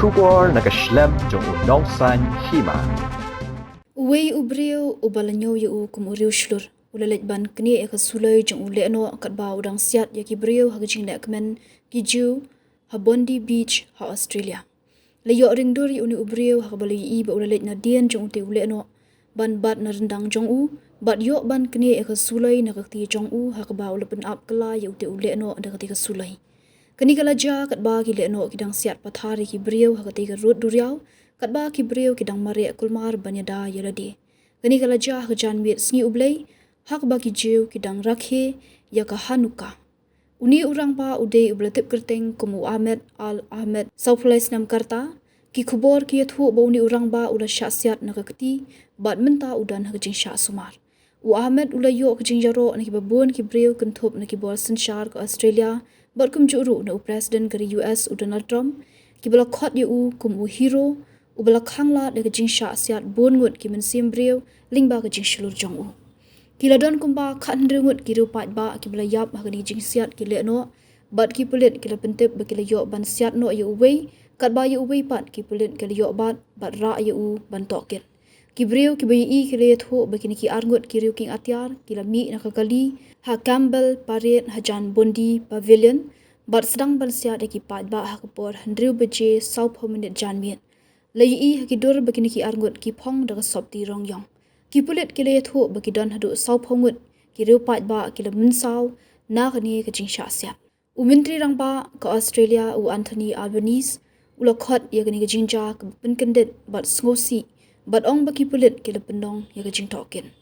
Shubor nakaslem jong unongsan Hima. Uwei Briew ubalanyo yu Jingshlur ulalet ban Knieh ke Suloi jong Lehnoh Katba udang Siat yaki Briew hagajing nekmen Jiu ha Bondi Beach ha Australia. Leyo ringdur uni Briew ha balai I ba ulalet na dien jong te Lehnoh ban bat na rendang jong bat yo ban Knieh ke Suloi na kakti jong ha ba ulapen ap kala yu te Lehnoh da kakti ke Suloi. Kani kala ja Katba ki Lehnoh kidang Siat pathari ki Briew ha kakti ke rut duriau Katba ki Briew kidang mare kulmar banyada yaladi. Kani kala ja hajan mit sngi ublei hak ba ki Jiu kidang rakhe ya ka Hanuka. Uni Rangbah ude ublatip kerteng kumu Ahmed Al Ahmed Southwest nam karta ki kubor ki yathu ba uni Rangbah ula Siat na kakti bat menta udan hagajing sya sumar. U Ahmed ula yo kajing jaro na ki babun ki Briew kentup na ki bol sensyar ke Australia bat kum juru na u President dari US u Donald Trump ki bala khot yu kumu hero ubala khangla de kajing Siat bon ngut ki mensim Briew lingba kajing Jingshlur jong Kila don kumba khan rengut ki rupat ba ki bala yap hagani jing Siat ki Lehnoh bat ki pulit kila pentip ba kila yo ban Siat no yu uwei Katba yu uwei pat ki pulit kila yo bat ra yu ban tokin ki Briew ki bayi I kila yathu ba kini ki arngut ki riu king atyar kila mi na kakali ha Campbell paret hajan Bondi Pavilion bat sedang ban Siat ki pat ba ha kapor handriu beje South Hominid janmiet Lei I haki dur bagi ki arngut ki pong daga sopti rongyong. Ki pulit kila yathu bagi don hadu sau pongut ki riupat ba kila mensau na kani kajing Siat. U Menteri Rangbah ke Australia u Anthony Albanese ula khot ya kani kajing ja ke penkendit bat ngosi bat ong bagi pulit kila pendong ya kajing tokin.